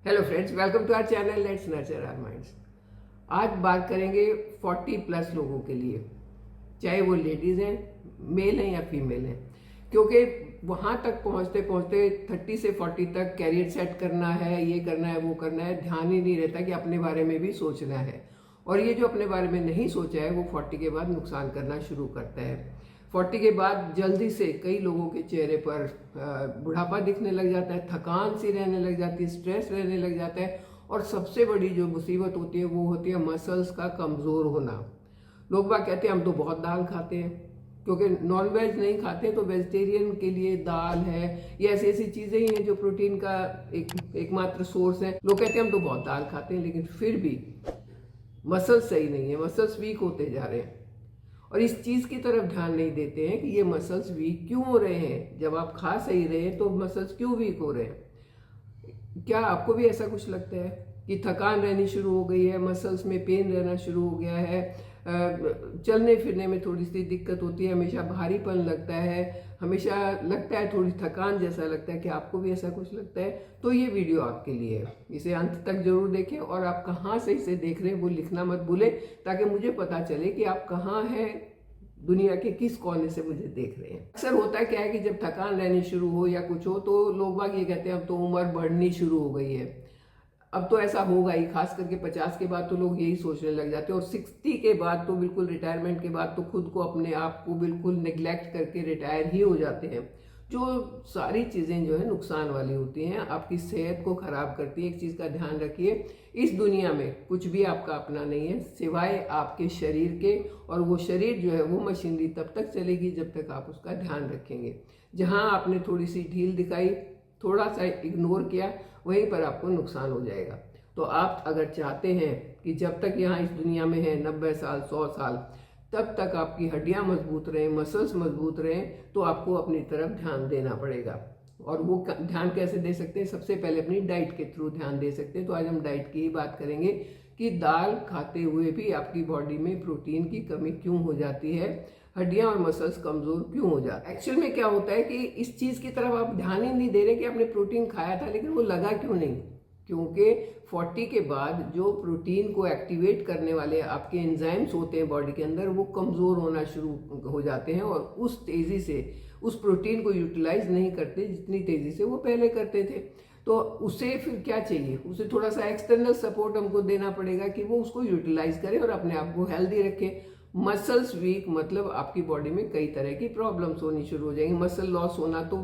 Hello friends, welcome to our channel let's nurture our minds. आज बात करेंगे 40 plus लोगों के लिए, चाहे वो लेडीज़ हैं, मेल हैं या फीमेल हैं, क्योंकि वहाँ तक पहुँचते पहुँचते 30 से 40 तक कैरियर सेट करना है, ये करना है, वो करना है, ध्यान ही नहीं रहता कि अपने बारे में भी सोचना है। और ये जो अपने बारे में नहीं सोचा है वो 40 के बाद नुकसान करना शुरू करता है। 40 के बाद जल्दी से कई लोगों के चेहरे पर बुढ़ापा दिखने लग जाता है, थकान सी रहने लग जाती है, स्ट्रेस रहने लग जाता है। और सबसे बड़ी जो मुसीबत होती है वो होती है मसल्स का कमज़ोर होना। लोग बाग कहते हैं हम तो बहुत दाल खाते हैं, क्योंकि नॉन वेज नहीं खाते तो वेजिटेरियन के लिए दाल है, ये ऐसी ऐसी चीज़ें ही हैं जो प्रोटीन का एकमात्र सोर्स है। लोग कहते हैं हम तो बहुत दाल खाते हैं, लेकिन फिर भी मसल्स सही नहीं है, मसल्स वीक होते जा रहे हैं। और इस चीज़ की तरफ ध्यान नहीं देते हैं कि ये मसल्स वीक क्यों हो रहे हैं। जब आप खा सही रहे हैं तो मसल्स क्यों वीक हो रहे हैं। क्या आपको भी ऐसा कुछ लगता है कि थकान रहनी शुरू हो गई है, मसल्स में पेन रहना शुरू हो गया है, चलने फिरने में थोड़ी सी दिक्कत होती है, हमेशा भारीपन लगता है, हमेशा लगता है थोड़ी थकान जैसा लगता है। कि आपको भी ऐसा कुछ लगता है तो ये वीडियो आपके लिए है, इसे अंत तक जरूर देखें। और आप कहाँ से इसे देख रहे हैं वो लिखना मत भूलें, ताकि मुझे पता चले कि आप कहाँ हैं, दुनिया के किस कोने से मुझे देख रहे हैं। अक्सर होता है क्या है कि जब थकान रहनी शुरू हो या कुछ हो तो लोग बाग ये कहते हैं अब तो उम्र बढ़नी शुरू हो गई है। अब तो ऐसा होगा ही, खास करके 50 के बाद तो लोग यही सोचने लग जाते हैं। और 60 के बाद तो बिल्कुल, रिटायरमेंट के बाद तो खुद को, अपने आप को बिल्कुल नेग्लेक्ट करके रिटायर ही हो जाते हैं। जो सारी चीज़ें जो है नुकसान वाली होती हैं, आपकी सेहत को ख़राब करती है। एक चीज़ का ध्यान रखिए, इस दुनिया में कुछ भी आपका अपना नहीं है सिवाय आपके शरीर के। और वो शरीर जो है वो मशीनरी तब तक चलेगी जब तक आप उसका ध्यान रखेंगे। जहाँ आपने थोड़ी सी ढील दिखाई, थोड़ा सा इग्नोर किया, वहीं पर आपको नुकसान हो जाएगा। तो आप अगर चाहते हैं कि जब तक यहाँ इस दुनिया में है 90 साल 100 साल, तब तक आपकी हड्डियाँ मजबूत रहें, मसल्स मजबूत रहें, तो आपको अपनी तरफ ध्यान देना पड़ेगा। और वो ध्यान कैसे दे सकते हैं? सबसे पहले अपनी डाइट के थ्रू ध्यान दे सकते हैं। तो आज हम डाइट की ही बात करेंगे कि दाल खाते हुए भी आपकी बॉडी में प्रोटीन की कमी क्यों हो जाती है, हड्डियां और मसल्स कमजोर क्यों हो जाते हैं। एक्चुअल में क्या होता है कि इस चीज की तरफ आप ध्यान ही नहीं दे रहे कि आपने प्रोटीन खाया था, लेकिन वो लगा क्यों नहीं। क्योंकि 40 के बाद जो प्रोटीन को एक्टिवेट करने वाले आपके एंजाइम्स होते हैं बॉडी के अंदर, वो कमजोर होना शुरू हो जाते हैं और उस तेजी से उस प्रोटीन को यूटिलाइज नहीं करते जितनी तेजी से वो पहले करते थे। तो उसे फिर क्या चाहिए, उसे थोड़ा सा एक्सटर्नल सपोर्ट हमको देना पड़ेगा कि वो उसको यूटिलाइज करे और अपने आप को हेल्दी रखे। मसल्स वीक मतलब आपकी बॉडी में कई तरह की प्रॉब्लम्स होनी शुरू हो जाएंगी। मसल लॉस होना तो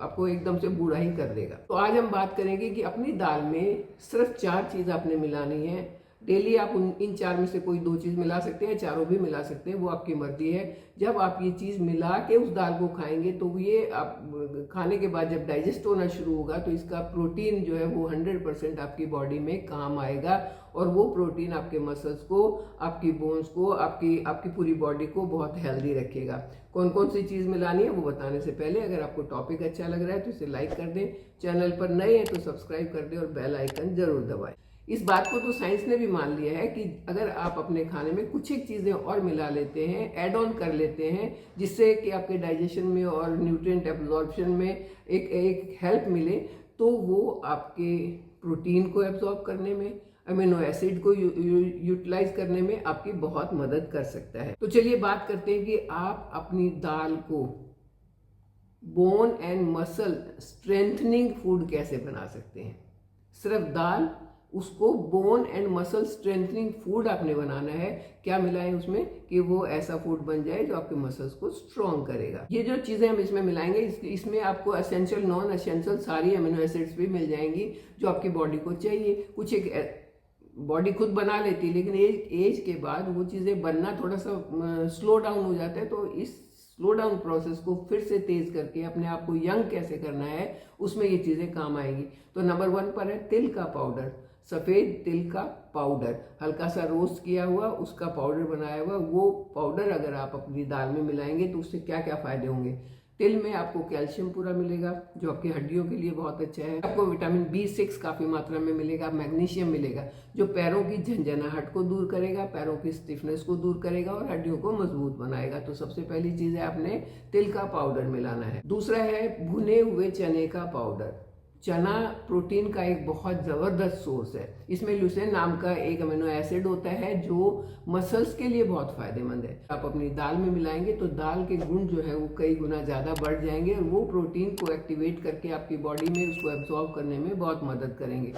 आपको एकदम से बूढ़ा ही कर देगा। तो आज हम बात करेंगे कि अपनी दाल में सिर्फ 4 चीज़ आपने मिलानी है डेली। आप इन 4 में से कोई 2 चीज़ मिला सकते हैं, चारों भी मिला सकते हैं, वो आपकी मर्जी है। जब आप ये चीज़ मिला के उस दाल को खाएंगे तो ये आप खाने के बाद जब डाइजेस्ट होना शुरू होगा तो इसका प्रोटीन जो है वो 100% आपकी बॉडी में काम आएगा। और वो प्रोटीन आपके मसल्स को, आपकी बोन्स को, आपकी पूरी बॉडी को बहुत हेल्दी रखेगा। कौन कौन सी चीज़ मिलानी है वो बताने से पहले अगर आपको टॉपिक अच्छा लग रहा है तो इसे लाइक कर दें, चैनल पर नए हैं तो सब्सक्राइब कर दें और बेल आइकन जरूर दबाएं। इस बात को तो साइंस ने भी मान लिया है कि अगर आप अपने खाने में कुछ एक चीज़ें और मिला लेते हैं, ऐड ऑन कर लेते हैं, जिससे कि आपके डाइजेशन में और न्यूट्रिएंट एब्जॉर्प्शन में एक हेल्प मिले, तो वो आपके प्रोटीन को एब्जॉर्ब करने में, अमीनो एसिड को यूटिलाइज करने में आपकी बहुत मदद कर सकता है। तो चलिए बात करते हैं कि आप अपनी दाल को bone and muscle strengthening food कैसे बना सकते हैं। सिर्फ दाल, उसको bone and muscle strengthening food आपने बनाना है। क्या मिलाएं उसमें कि वो ऐसा फूड बन जाए जो आपके मसल्स को स्ट्रॉन्ग करेगा। ये जो चीज़ें हम इसमें मिलाएंगे, इसमें आपको एसेंशियल, नॉन एसेंशियल सारी अमीनो एसिड्स भी मिल जाएंगी जो आपकी बॉडी को चाहिए। कुछ एक बॉडी खुद बना लेती है, लेकिन एज के बाद वो चीज़ें बनना थोड़ा सा स्लो डाउन हो जाता है। तो इस स्लो डाउन प्रोसेस को फिर से तेज करके अपने आप को यंग कैसे करना है, उसमें ये चीज़ें काम आएगी। तो नंबर 1 पर है तिल का पाउडर, सफ़ेद तिल का पाउडर, हल्का सा रोस्ट किया हुआ, उसका पाउडर बनाया हुआ। वो पाउडर अगर आप अपनी दाल में मिलाएंगे तो उससे क्या क्या फ़ायदे होंगे। तिल में आपको कैल्शियम पूरा मिलेगा जो आपकी हड्डियों के लिए बहुत अच्छा है। आपको विटामिन B6 काफ़ी मात्रा में मिलेगा, मैग्नीशियम मिलेगा जो पैरों की झंझनाहट को दूर करेगा, पैरों की स्टिफनेस को दूर करेगा और हड्डियों को मजबूत बनाएगा। तो सबसे पहली चीज़ है आपने तिल का पाउडर मिलाना है। दूसरा है भुने हुए चने का पाउडर। चना प्रोटीन का एक बहुत ज़बरदस्त सोर्स है। इसमें ल्यूसीन नाम का एक अमीनो एसिड होता है जो मसल्स के लिए बहुत फ़ायदेमंद है। आप अपनी दाल में मिलाएंगे तो दाल के गुण जो है वो कई गुना ज़्यादा बढ़ जाएंगे और वो प्रोटीन को एक्टिवेट करके आपकी बॉडी में उसको एब्जॉर्ब करने में बहुत मदद करेंगे।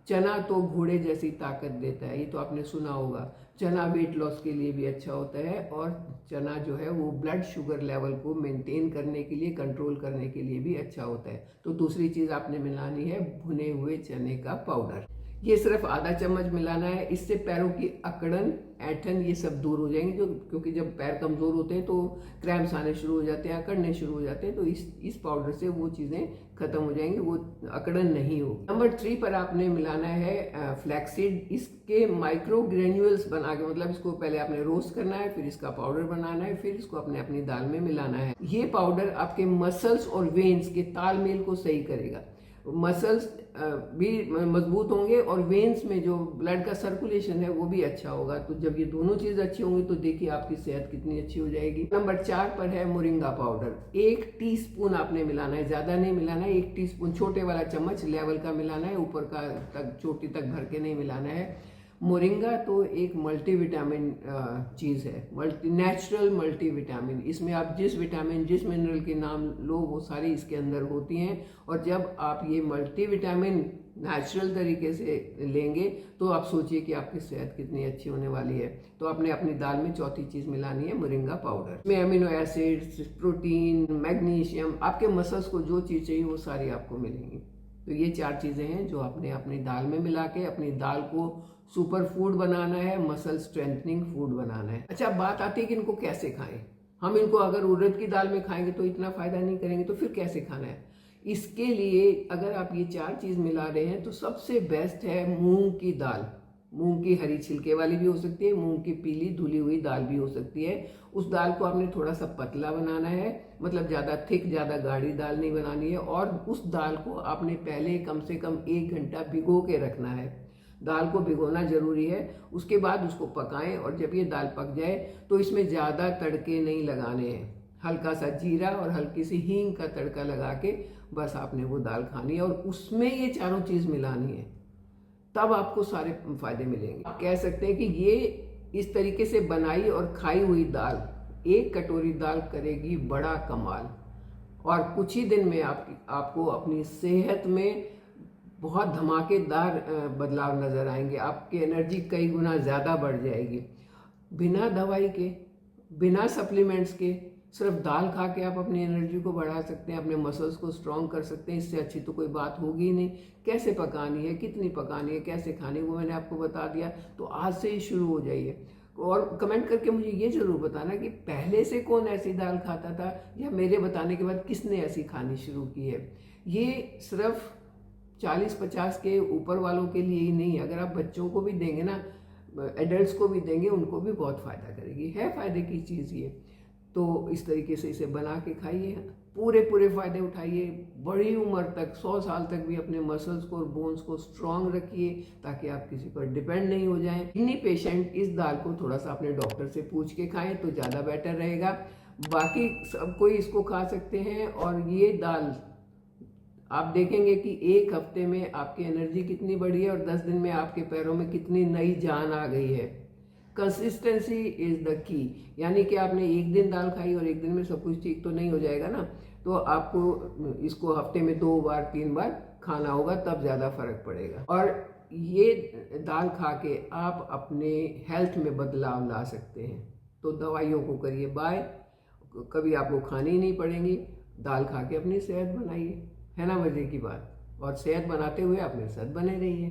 चना तो घोड़े जैसी ताकत देता है, ये तो आपने सुना होगा। चना वेट लॉस के लिए भी अच्छा होता है और चना जो है वो ब्लड शुगर लेवल को मेंटेन करने के लिए, कंट्रोल करने के लिए भी अच्छा होता है। तो दूसरी चीज़ आपने मिलानी है भुने हुए चने का पाउडर। ये सिर्फ आधा चम्मच मिलाना है। इससे पैरों की अकड़न, ऐंठन ये सब दूर हो जाएंगे, क्योंकि जब पैर कमज़ोर होते हैं तो क्रैम्प्स आने शुरू हो जाते हैं, अकड़ने शुरू हो जाते हैं। तो इस पाउडर से वो चीज़ें खत्म हो जाएंगी, वो अकड़न नहीं होगी। नंबर 3 पर आपने मिलाना है फ्लैक्सीड। इसके माइक्रो ग्रेन्यूल्स बना के, मतलब इसको पहले आपने रोस्ट करना है, फिर इसका पाउडर बनाना है, फिर इसको अपनी दाल में मिलाना है। ये पाउडर आपके मसल्स और वेन्स के तालमेल को सही करेगा। मसल्स भी मजबूत होंगे और वेन्स में जो ब्लड का सर्कुलेशन है वो भी अच्छा होगा। तो जब ये दोनों चीज़ अच्छी होंगी तो देखिए आपकी सेहत कितनी अच्छी हो जाएगी। नंबर 4 पर है मोरिंगा पाउडर। 1 टीस्पून आपने मिलाना है, ज़्यादा नहीं मिलाना है। 1 टीस्पून, छोटे वाला चम्मच लेवल का मिलाना है, ऊपर का तक चोटी तक भर के नहीं मिलाना है। मोरिंगा तो एक मल्टीविटामिन चीज़ है, नेचुरल मल्टीविटामिन। इसमें आप जिस विटामिन, जिस मिनरल के नाम लो वो सारी इसके अंदर होती हैं। और जब आप ये मल्टीविटामिन नेचुरल तरीके से लेंगे तो आप सोचिए कि आपकी सेहत कितनी अच्छी होने वाली है। तो आपने अपनी दाल में चौथी चीज़ मिलानी है मोरिंगा पाउडर। इसमें अमीनो एसिड्स, प्रोटीन, मैग्नीशियम, आपके मसल्स को जो चीज़ चाहिए वो सारी आपको मिलेंगी। तो ये 4 चीज़ें हैं जो आपने अपनी दाल में मिला के अपनी दाल को सुपर फूड बनाना है, मसल स्ट्रेंथनिंग फूड बनाना है। अच्छा, बात आती है कि इनको कैसे खाएं। हम इनको अगर उड़द की दाल में खाएंगे तो इतना फ़ायदा नहीं करेंगे, तो फिर कैसे खाना है? इसके लिए अगर आप ये 4 चीज़ मिला रहे हैं तो सबसे बेस्ट है मूंग की दाल। मूंग की हरी छिलके वाली भी हो सकती है, मूंग की पीली धुली हुई दाल भी हो सकती है। उस दाल को आपने थोड़ा सा पतला बनाना है, मतलब ज़्यादा थिक, ज़्यादा गाढ़ी दाल नहीं बनानी है। और उस दाल को आपने पहले कम से कम 1 घंटा भिगो के रखना है। दाल को भिगोना ज़रूरी है। उसके बाद उसको पकाएं और जब ये दाल पक जाए तो इसमें ज़्यादा तड़के नहीं लगाने हैं। हल्का सा जीरा और हल्की सी हींग का तड़का लगा के बस आपने वो दाल खानी है और उसमें ये चारों चीज़ मिलानी है, तब आपको सारे फायदे मिलेंगे। आप कह सकते हैं कि ये इस तरीके से बनाई और खाई हुई दाल, 1 कटोरी दाल करेगी बड़ा कमाल। और कुछ ही दिन में आपको अपनी सेहत में बहुत धमाकेदार बदलाव नज़र आएंगे। आपकी एनर्जी कई गुना ज़्यादा बढ़ जाएगी। बिना दवाई के, बिना सप्लीमेंट्स के, सिर्फ दाल खा के आप अपनी एनर्जी को बढ़ा सकते हैं, अपने मसल्स को स्ट्रॉन्ग कर सकते हैं। इससे अच्छी तो कोई बात होगी ही नहीं। कैसे पकानी है, कितनी पकानी है, कैसे खानी है, वो मैंने आपको बता दिया। तो आज से ही शुरू हो जाइए। और कमेंट करके मुझे ये ज़रूर बताना कि पहले से कौन ऐसी दाल खाता था या मेरे बताने के बाद किसने ऐसी खानी शुरू की है। ये सिर्फ 40-50 के ऊपर वालों के लिए ही नहीं, अगर आप बच्चों को भी देंगे ना, एडल्ट्स को भी देंगे, उनको भी बहुत फ़ायदा करेगी। है फ़ायदे की चीज़ ये। तो इस तरीके से इसे बना के खाइए, पूरे फ़ायदे उठाइए। बड़ी उम्र तक, 100 साल तक भी अपने मसल्स को और बोन्स को स्ट्रॉन्ग रखिए ताकि आप किसी पर डिपेंड नहीं हो जाएं। किडनी पेशेंट इस दाल को थोड़ा सा अपने डॉक्टर से पूछ के खाएं तो ज़्यादा बेटर रहेगा। बाकी सब कोई इसको खा सकते हैं। और ये दाल आप देखेंगे कि 1 हफ्ते में आपकी एनर्जी कितनी बढ़ी है और 10 दिन में आपके पैरों में कितनी नई जान आ गई है। Consistency is the key. यानी कि आपने 1 दिन दाल खाई और 1 दिन में सब कुछ ठीक तो नहीं हो जाएगा ना। तो आपको इसको हफ्ते में 2 बार 3 बार खाना होगा, तब ज़्यादा फर्क पड़ेगा। और ये दाल खा के आप अपने हेल्थ में बदलाव ला सकते हैं। तो दवाइयों को करिए बाय, कभी आपको खानी ही नहीं पड़ेंगी। दाल खा के अपनी सेहत बनाइए, है ना मज़े की बात। और सेहत बनाते हुए अपने साथ बने रहिए।